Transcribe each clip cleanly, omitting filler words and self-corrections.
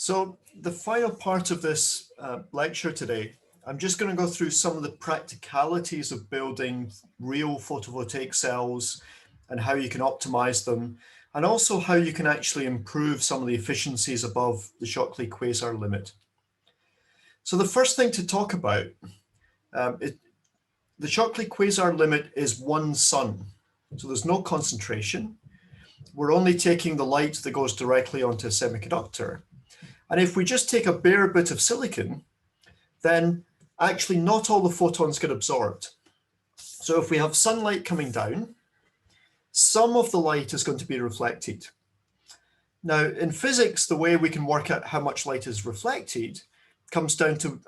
So the final part of this lecture today, I'm just going to go through some of the practicalities of building real photovoltaic cells and how you can optimize them, and also how you can actually improve some of the efficiencies above the Shockley quasar limit. So the first thing to talk about, the Shockley quasar limit is one sun. So there's no concentration. We're only taking the light that goes directly onto a semiconductor. And if we just take a bare bit of silicon, then actually not all the photons get absorbed. So if we have sunlight coming down, some of the light is going to be reflected. Now, in physics, the way we can work out how much light is reflected comes down to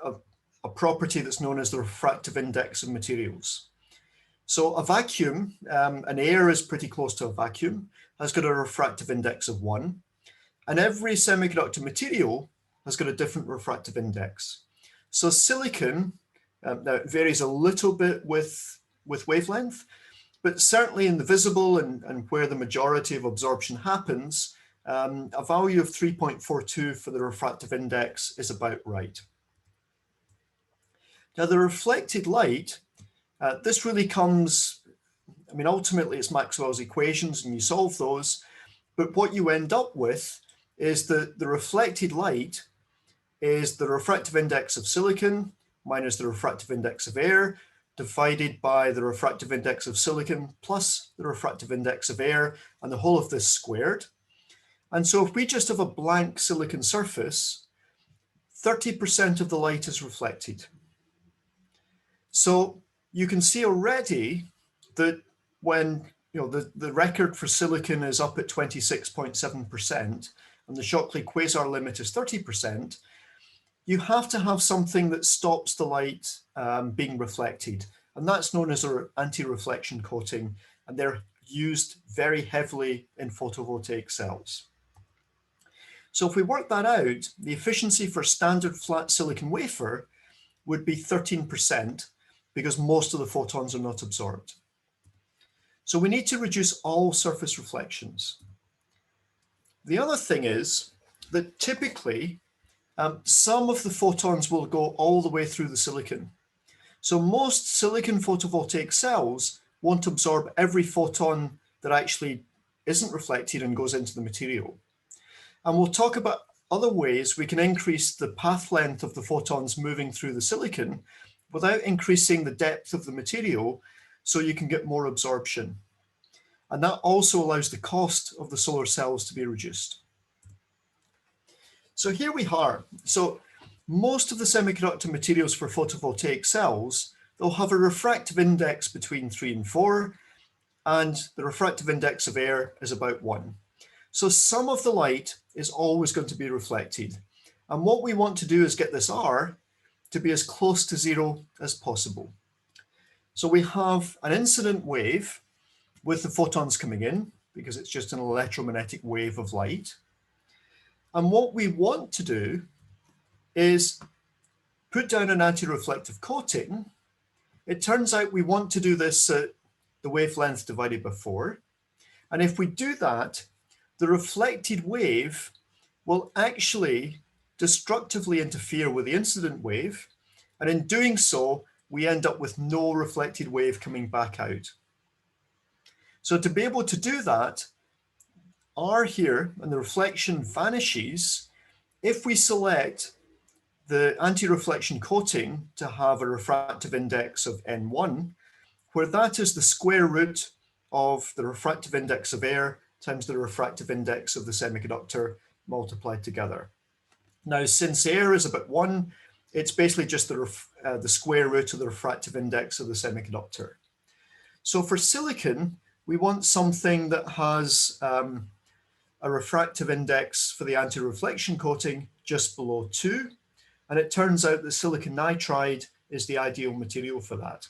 a property that's known as the refractive index of materials. So a vacuum, an air is pretty close to a vacuum, has got a refractive index of 1. And every semiconductor material has got a different refractive index. So silicon, now it varies a little bit with wavelength, but certainly in the visible and where the majority of absorption happens, a value of 3.42 for the refractive index is about right. Now the reflected light, this really comes, ultimately it's Maxwell's equations and you solve those, but what you end up with is that the reflected light is the refractive index of silicon minus the refractive index of air divided by the refractive index of silicon plus the refractive index of air, and the whole of this squared. And so if we just have a blank silicon surface, 30% of the light is reflected. So you can see already that when the record for silicon is up at 26.7%, and the Shockley quasar limit is 30%, you have to have something that stops the light being reflected. And that's known as an anti-reflection coating, and they're used very heavily in photovoltaic cells. So if we work that out, the efficiency for standard flat silicon wafer would be 13%, because most of the photons are not absorbed. So we need to reduce all surface reflections. The other thing is that typically some of the photons will go all the way through the silicon. So most silicon photovoltaic cells won't absorb every photon that actually isn't reflected and goes into the material. And we'll talk about other ways we can increase the path length of the photons moving through the silicon without increasing the depth of the material, so you can get more absorption. And that also allows the cost of the solar cells to be reduced. So here we are. So most of the semiconductor materials for photovoltaic cells, they'll have a refractive index between 3 and 4, and the refractive index of air is about 1. So some of the light is always going to be reflected. And what we want to do is get this R to be as close to 0 as possible. So we have an incident wave with the photons coming in, because it's just an electromagnetic wave of light. And what we want to do is put down an anti-reflective coating. It turns out we want to do this at the wavelength divided by 4. And if we do that, the reflected wave will actually destructively interfere with the incident wave. And in doing so, we end up with no reflected wave coming back out. So to be able to do that, R here and the reflection vanishes if we select the anti-reflection coating to have a refractive index of N1, where that is the square root of the refractive index of air times the refractive index of the semiconductor multiplied together. Now, since air is about 1, it's basically just the square root of the refractive index of the semiconductor. So for silicon, we want something that has a refractive index for the anti-reflection coating just below 2. And it turns out that silicon nitride is the ideal material for that.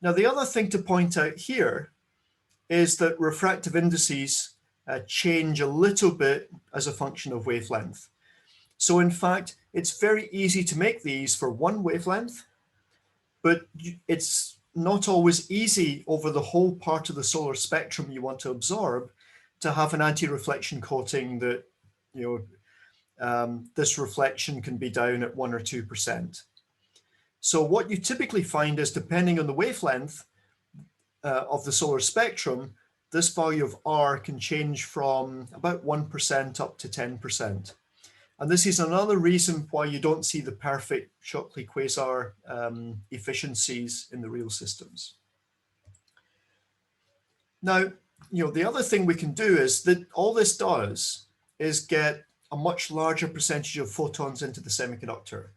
Now, the other thing to point out here is that refractive indices change a little bit as a function of wavelength. So in fact, it's very easy to make these for one wavelength, but it's not always easy over the whole part of the solar spectrum you want to absorb to have an anti-reflection coating that this reflection can be down at 1 or 2%. So what you typically find is, depending on the wavelength of the solar spectrum, this value of R can change from about 1% up to 10%. And this is another reason why you don't see the perfect Shockley quasar efficiencies in the real systems. Now, the other thing we can do is that all this does is get a much larger percentage of photons into the semiconductor.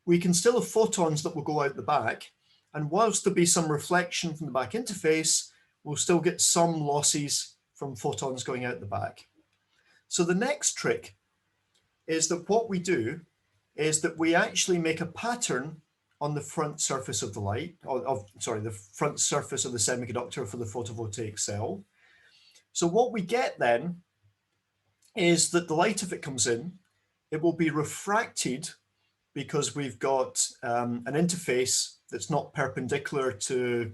We can still have photons that will go out the back, and whilst there'll be some reflection from the back interface, we'll still get some losses from photons going out the back. So the next trick is that what we do is that we actually make a pattern on the front surface of the light, the front surface of the semiconductor for the photovoltaic cell. So what we get then is that the light, if it comes in, it will be refracted because we've got an interface that's not perpendicular to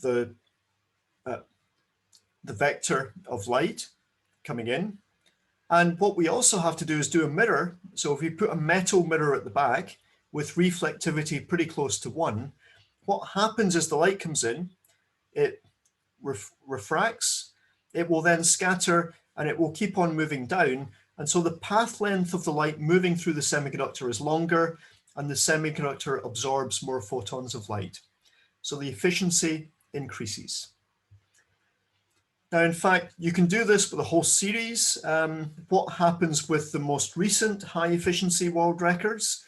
the vector of light coming in. And what we also have to do is do a mirror. So if we put a metal mirror at the back with reflectivity pretty close to 1, what happens is the light comes in, it refracts, it will then scatter, and it will keep on moving down. And so the path length of the light moving through the semiconductor is longer, and the semiconductor absorbs more photons of light. So the efficiency increases. Now, in fact, you can do this with a whole series. What happens with the most recent high efficiency world records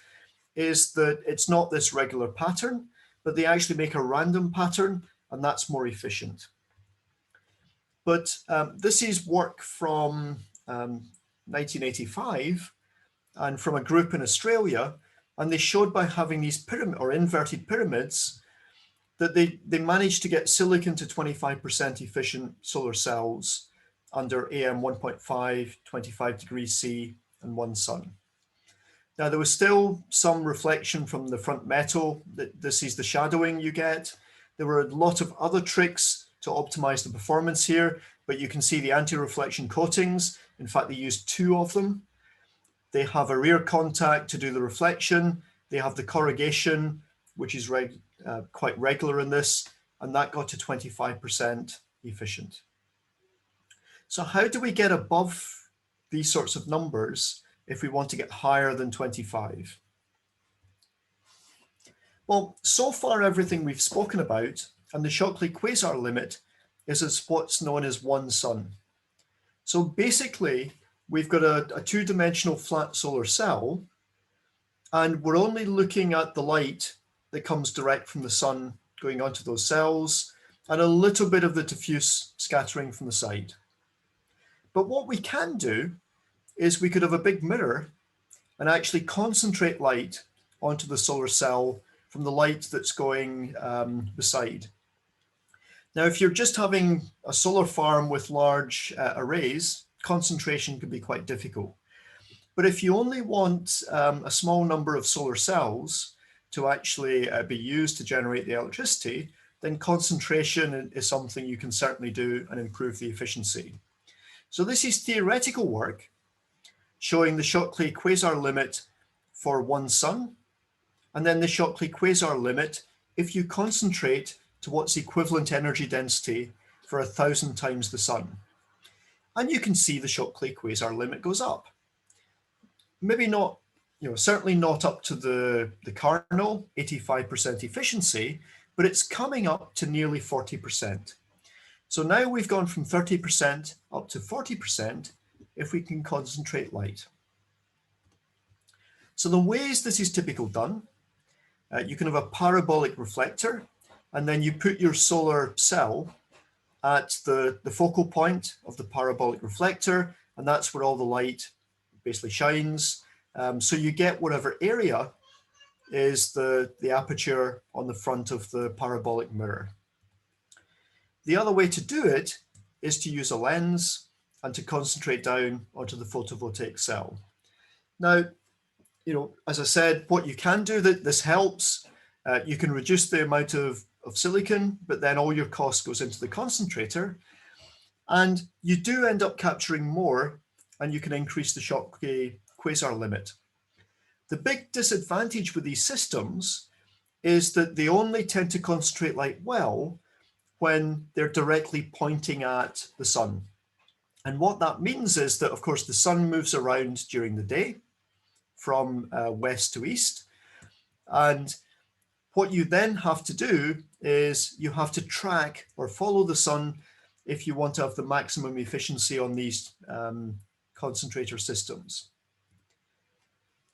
is that it's not this regular pattern, but they actually make a random pattern, and that's more efficient. But this is work from 1985 and from a group in Australia, and they showed by having these pyramid or inverted pyramids that they managed to get silicon to 25% efficient solar cells under AM 1.5, 25 degrees C, and 1 sun. Now, there was still some reflection from the front metal. This is the shadowing you get. There were a lot of other tricks to optimize the performance here, but you can see the anti-reflection coatings. In fact, they used 2 of them. They have a rear contact to do the reflection. They have the corrugation, which is quite regular in this, and that got to 25% efficient. So how do we get above these sorts of numbers if we want to get higher than 25? Well, so far everything we've spoken about and the Shockley quasar limit is what's known as 1 sun. So basically, we've got a 2-dimensional flat solar cell, and we're only looking at the light that comes direct from the sun going onto those cells, and a little bit of the diffuse scattering from the side. But what we can do is we could have a big mirror and actually concentrate light onto the solar cell from the light that's going beside. Now, if you're just having a solar farm with large arrays, concentration can be quite difficult. But if you only want a small number of solar cells to actually be used to generate the electricity, then concentration is something you can certainly do and improve the efficiency. So this is theoretical work showing the Shockley quasar limit for 1 sun, and then the Shockley quasar limit if you concentrate to what's equivalent energy density for 1,000 times the sun. And you can see the Shockley quasar limit goes up. Maybe not, certainly not up to the kernel, 85% efficiency, but it's coming up to nearly 40%. So now we've gone from 30% up to 40% if we can concentrate light. So the ways this is typically done, you can have a parabolic reflector, and then you put your solar cell at the focal point of the parabolic reflector, and that's where all the light basically shines. So you get whatever area is the aperture on the front of the parabolic mirror. The other way to do it is to use a lens and to concentrate down onto the photovoltaic cell. Now, as I said, what you can do, that this helps, you can reduce the amount of silicon, but then all your cost goes into the concentrator. And you do end up capturing more and you can increase the Shockley quasar limit. The big disadvantage with these systems is that they only tend to concentrate light well when they're directly pointing at the sun. And what that means is that, of course, the sun moves around during the day from west to east. And what you then have to do is you have to track or follow the sun if you want to have the maximum efficiency on these concentrator systems.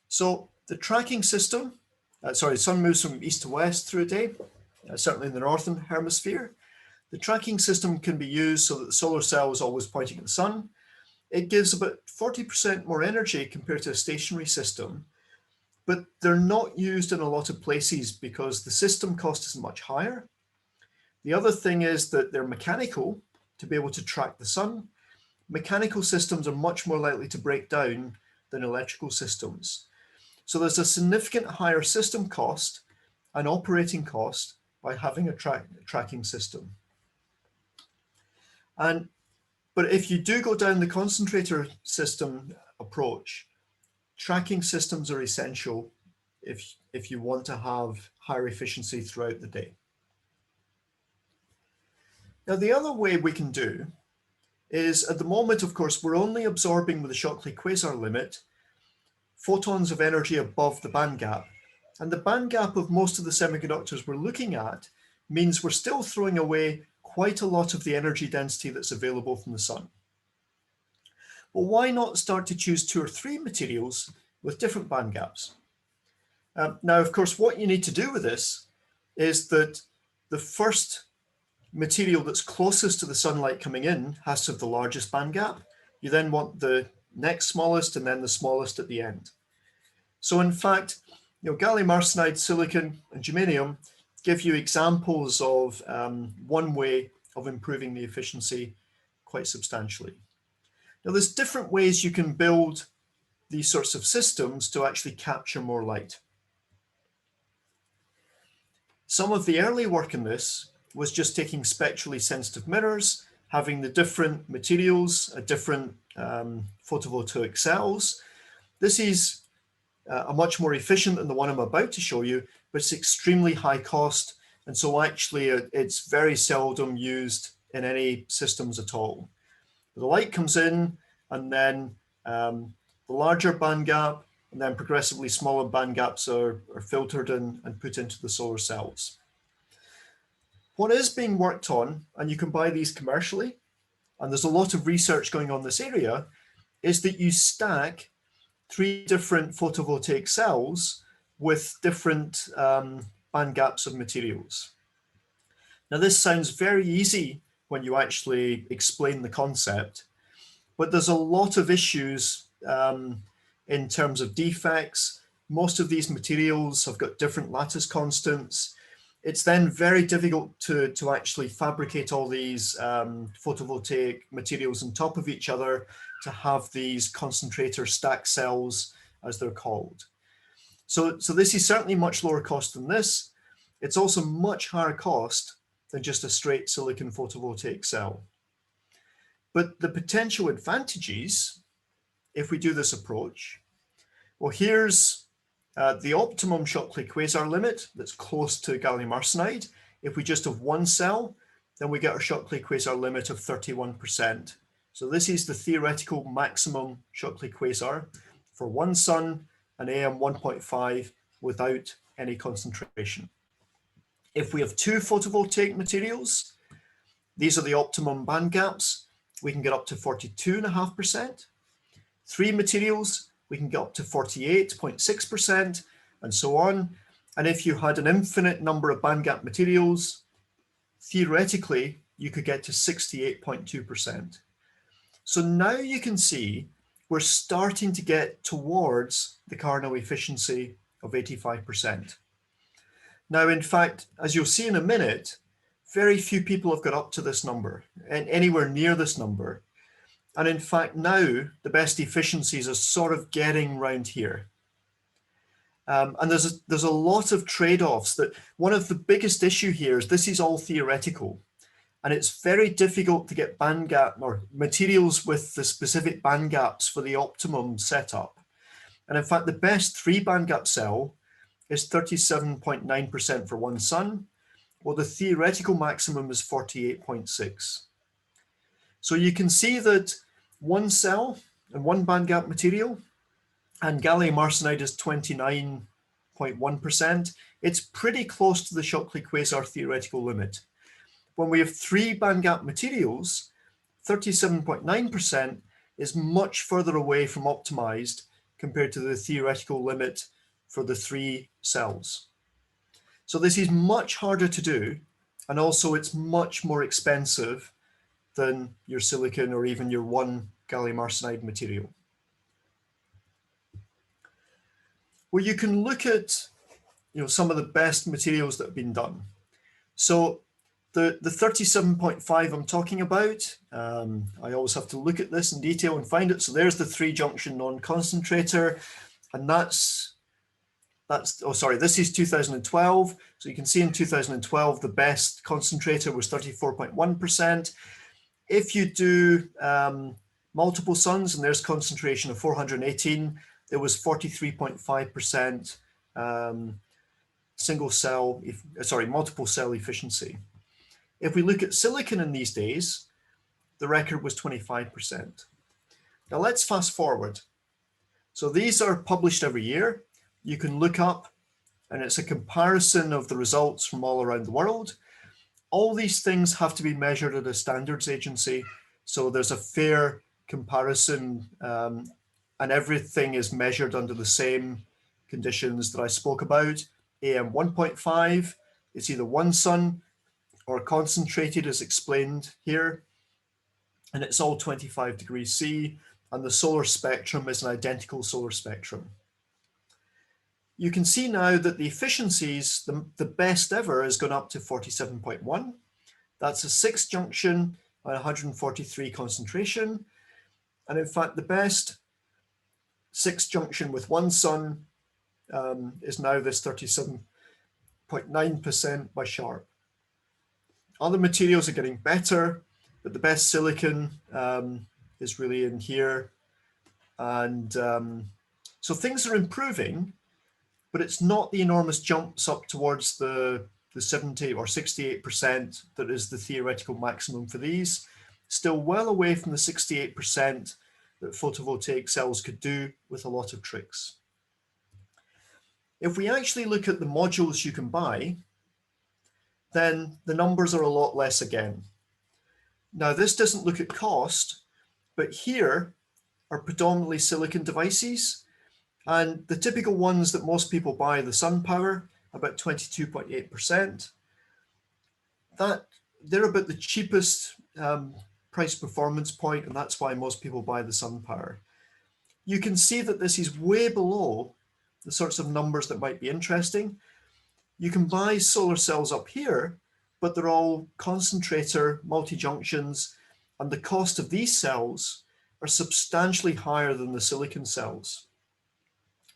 So the tracking system, sun moves from east to west through a day, certainly in the northern hemisphere. The tracking system can be used so that the solar cell is always pointing at the sun. It gives about 40% more energy compared to a stationary system, but they're not used in a lot of places because the system cost is much higher. The other thing is that they're mechanical to be able to track the sun. Mechanical systems are much more likely to break down than electrical systems. So there's a significant higher system cost and operating cost by having a tracking system. But if you do go down the concentrator system approach, tracking systems are essential if you want to have higher efficiency throughout the day. Now, the other way we can do is, at the moment, of course, we're only absorbing with the Shockley quasar limit photons of energy above the band gap. And the band gap of most of the semiconductors we're looking at means we're still throwing away quite a lot of the energy density that's available from the sun. Well, why not start to choose 2 or 3 materials with different band gaps? Now, of course, what you need to do with this is that the first material that's closest to the sunlight coming in has to have the largest band gap. You then want the next smallest and then the smallest at the end. So in fact, gallium arsenide, silicon, and germanium give you examples of one way of improving the efficiency quite substantially. Now, there's different ways you can build these sorts of systems to actually capture more light. Some of the early work in this was just taking spectrally sensitive mirrors, having the different materials at different photovoltaic cells. This is a much more efficient than the one I'm about to show you, but it's extremely high cost. And so actually it's very seldom used in any systems at all. The light comes in and then the larger band gap and then progressively smaller band gaps are filtered in and put into the solar cells. What is being worked on, and you can buy these commercially, and there's a lot of research going on in this area, is that you stack 3 different photovoltaic cells with different band gaps of materials. Now, this sounds very easy when you actually explain the concept, but there's a lot of issues in terms of defects. Most of these materials have got different lattice constants. It's then very difficult to actually fabricate all these photovoltaic materials on top of each other to have these concentrator stack cells, as they're called. So this is certainly much lower cost than this. It's also much higher cost than just a straight silicon photovoltaic cell. But the potential advantages, if we do this approach, well, here's the optimum Shockley quasar limit that's close to gallium arsenide. If we just have one cell, then we get our Shockley quasar limit of 31%. So this is the theoretical maximum Shockley quasar for one sun and AM 1.5 without any concentration. If we have 2 photovoltaic materials, these are the optimum band gaps. We can get up to 42.5%. 3 materials, we can get up to 48.6% and so on. And if you had an infinite number of band gap materials, theoretically, you could get to 68.2%. So now you can see we're starting to get towards the Carnot efficiency of 85%. Now, in fact, as you'll see in a minute, very few people have got up to this number and anywhere near this number. And in fact, now the best efficiencies are sort of getting round here. And there's a lot of trade-offs. That one of the biggest issue here is this is all theoretical. And it's very difficult to get band gap or materials with the specific band gaps for the optimum setup. And in fact, the best 3 band gap cell is 37.9% for 1 sun, while the theoretical maximum is 48.6. So you can see that 1 cell and 1 band gap material, and gallium arsenide is 29.1%. It's pretty close to the Shockley quasar theoretical limit. When we have 3 band gap materials, 37.9% is much further away from optimized compared to the theoretical limit for the 3 cells. So this is much harder to do, and also it's much more expensive than your silicon or even your 1 gallium arsenide material. Well, you can look at some of the best materials that have been done. So the 37.5 I'm talking about, I always have to look at this in detail and find it. So there's the 3-junction non-concentrator, and this is 2012. So you can see in 2012, the best concentrator was 34.1%. If you do multiple suns, and there's concentration of 418, there was 43.5% multiple cell efficiency. If we look at silicon in these days, the record was 25%. Now let's fast forward. So these are published every year. You can look up, and it's a comparison of the results from all around the world. All these things have to be measured at a standards agency, so there's a fair comparison, and everything is measured under the same conditions that I spoke about. AM 1.5, it's either 1 sun or concentrated as explained here, and it's all 25 degrees C, and the solar spectrum is an identical solar spectrum. You can see now that the efficiencies, the best ever has gone up to 47.1. That's a 6-junction and 143 concentration. And in fact, the best 6-junction with 1 sun is now this 37.9% by Sharp. Other materials are getting better, but the best silicon is really in here. And so things are improving, but it's not the enormous jumps up towards the 70 or 68% that is the theoretical maximum for these. Still well away from the 68% that photovoltaic cells could do with a lot of tricks. If we actually look at the modules you can buy, then the numbers are a lot less again. Now, this doesn't look at cost, but here are predominantly silicon devices. And the typical ones that most people buy, the SunPower, about 22.8%. They're about the cheapest price performance point, and that's why most people buy the SunPower. You can see that this is way below the sorts of numbers that might be interesting. You can buy solar cells up here, but they're all concentrator multi-junctions, and the cost of these cells are substantially higher than the silicon cells.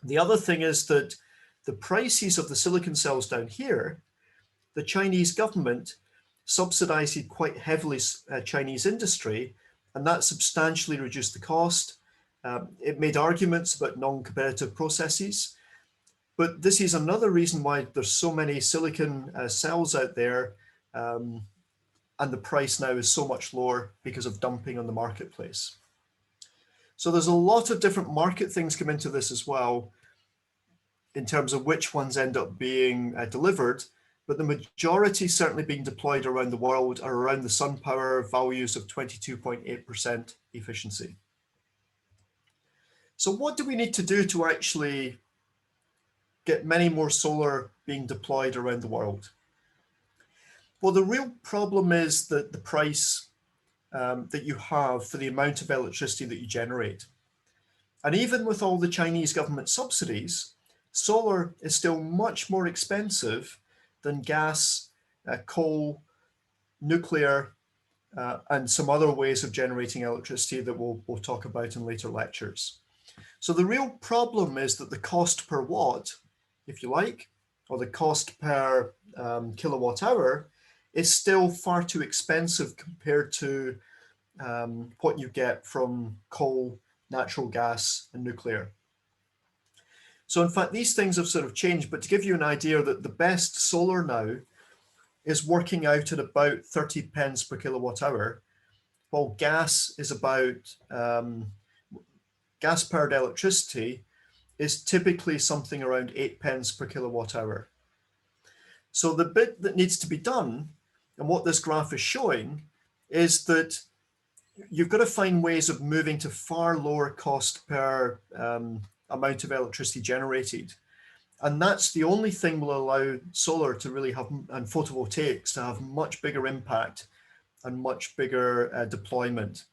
The other thing is that the prices of the silicon cells down here, the Chinese government subsidized quite heavily Chinese industry, and that substantially reduced the cost. It made arguments about non-competitive processes, but this is another reason why there's so many silicon cells out there, and the price now is so much lower because of dumping on the marketplace. So there's a lot of different market things come into this as well, in terms of which ones end up being delivered, but the majority certainly being deployed around the world are around the SunPower values of 22.8% efficiency. So what do we need to do to actually get many more solar being deployed around the world? Well, the real problem is that the price that you have for the amount of electricity that you generate. And even with all the Chinese government subsidies, solar is still much more expensive than gas, coal, nuclear, and some other ways of generating electricity that we'll talk about in later lectures. So the real problem is that the cost per watt, if you like, or the cost per kilowatt hour is still far too expensive compared to what you get from coal, natural gas, and nuclear. So in fact, these things have sort of changed, but to give you an idea that the best solar now is working out at about 30 pence per kilowatt hour, while gas is about, gas-powered electricity is typically something around 8 pence per kilowatt hour. So the bit that needs to be done, and what this graph is showing, is that you've got to find ways of moving to far lower cost per amount of electricity generated. And that's the only thing will allow solar to really have, and photovoltaics to have much bigger impact and much bigger deployment.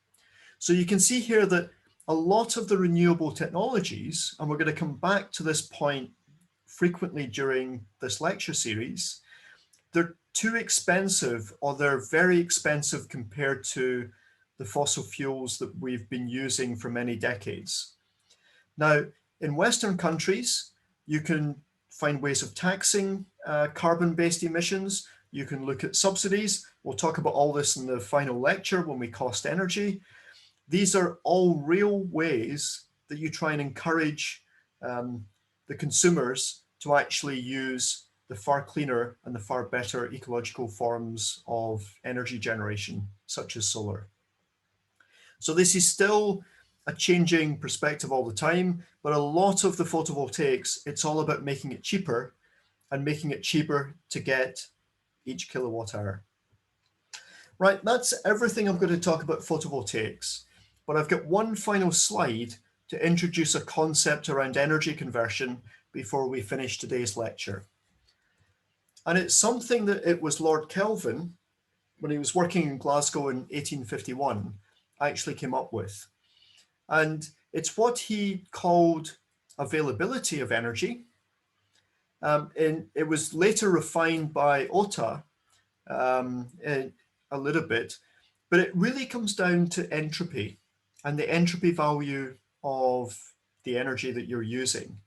So you can see here that a lot of the renewable technologies, and we're going to come back to this point frequently during this lecture series, they're too expensive, or they're very expensive compared to the fossil fuels that we've been using for many decades. Now, in Western countries, you can find ways of taxing carbon-based emissions. You can look at subsidies. We'll talk about all this in the final lecture when we cost energy. These are all real ways that you try and encourage the consumers to actually use the far cleaner and the far better ecological forms of energy generation, such as solar. So this is still a changing perspective all the time, but a lot of the photovoltaics, it's all about making it cheaper and making it cheaper to get each kilowatt hour. Right, that's everything I'm going to talk about photovoltaics, but I've got one final slide to introduce a concept around energy conversion before we finish today's lecture. And it's something that it was Lord Kelvin, when he was working in Glasgow in 1851, actually came up with. And it's what he called availability of energy. And it was later refined by Ota a little bit, but it really comes down to entropy and the entropy value of the energy that you're using.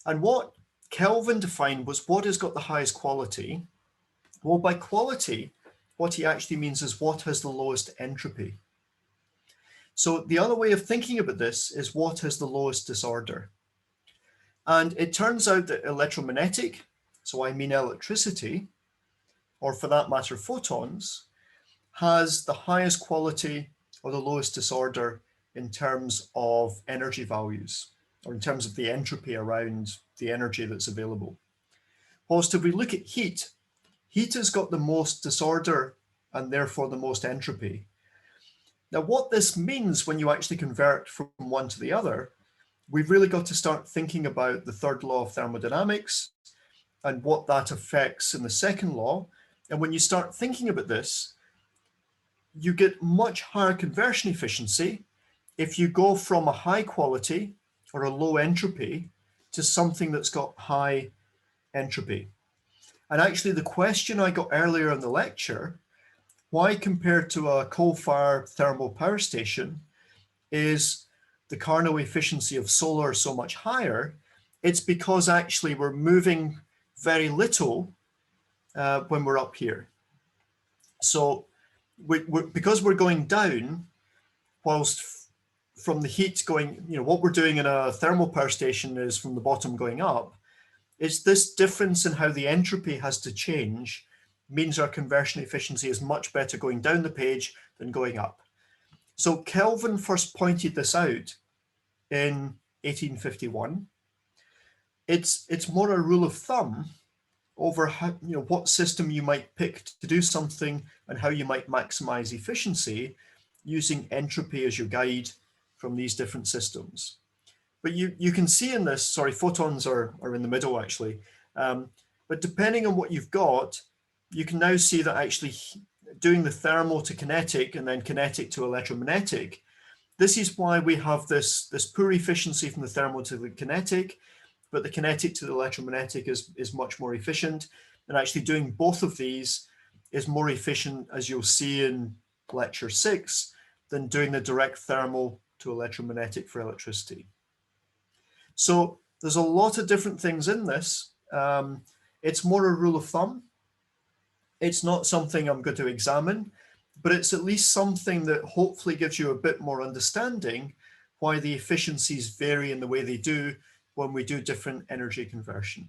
And what Kelvin defined was what has got the highest quality. Well, by quality, what he actually means is what has the lowest entropy. So the other way of thinking about this is what has the lowest disorder. And it turns out that electromagnetic, so I mean electricity, or for that matter, photons, has the highest quality or the lowest disorder in terms of energy values, or in terms of the entropy around the energy that's available. Whilst if we look at heat, heat has got the most disorder and therefore the most entropy. Now, what this means when you actually convert from one to the other, we've really got to start thinking about the third law of thermodynamics and what that affects in the second law. And when you start thinking about this, you get much higher conversion efficiency if you go from a high quality or a low entropy to something that's got high entropy. And actually the question I got earlier in the lecture, why compared to a coal-fired thermal power station is the Carnot efficiency of solar so much higher? It's because actually we're moving very little when we're up here. So because we're going down, whilst from the heat going, what we're doing in a thermal power station is from the bottom going up, it's this difference in how the entropy has to change means our conversion efficiency is much better going down the page than going up. So Kelvin first pointed this out in 1851. It's more a rule of thumb over how, what system you might pick to do something and how you might maximize efficiency using entropy as your guide from these different systems. But you can see in this, sorry, photons are in the middle actually, but depending on what you've got, you can now see that actually doing the thermal to kinetic and then kinetic to electromagnetic, this is why we have this poor efficiency from the thermal to the kinetic, but the kinetic to the electromagnetic is much more efficient. And actually doing both of these is more efficient, as you'll see in lecture 6, than doing the direct thermal to electromagnetic for electricity. So there's a lot of different things in this. It's more a rule of thumb. It's not something I'm going to examine, but it's at least something that hopefully gives you a bit more understanding why the efficiencies vary in the way they do when we do different energy conversion.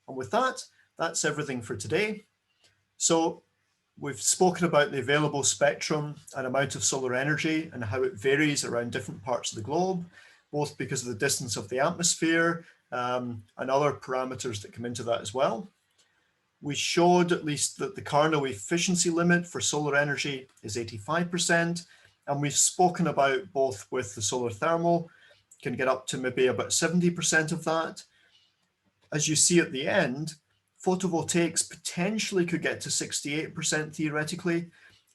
And with that, that's everything for today. So we've spoken about the available spectrum and amount of solar energy and how it varies around different parts of the globe, both because of the distance of the atmosphere and other parameters that come into that as well. We showed at least that the Carnot efficiency limit for solar energy is 85%, and we've spoken about both with the solar thermal, can get up to maybe about 70% of that. As you see at the end, photovoltaics potentially could get to 68% theoretically,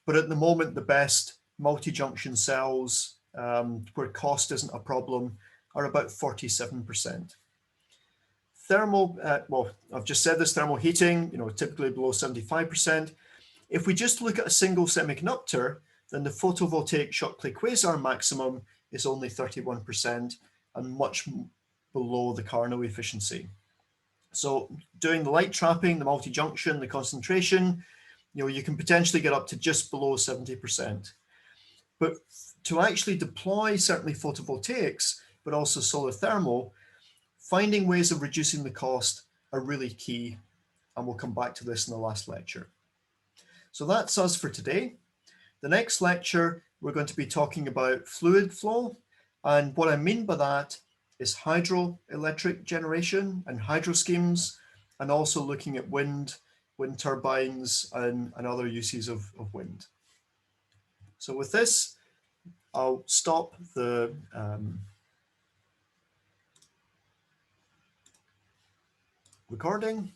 but at the moment, the best multi-junction cells, where cost isn't a problem, are about 47%. Thermal, well, I've just said this, thermal heating, typically below 75%. If we just look at a single semiconductor, then the photovoltaic Shockley quasar maximum is only 31% and much below the Carnot efficiency. So doing the light trapping, the multi-junction, the concentration, you can potentially get up to just below 70%. But to actually deploy certainly photovoltaics, but also solar thermal, finding ways of reducing the cost are really key. And we'll come back to this in the last lecture. So that's us for today. The next lecture, we're going to be talking about fluid flow. And what I mean by that is hydroelectric generation and hydro schemes, and also looking at wind turbines, and other uses of wind. So with this, I'll stop the recording.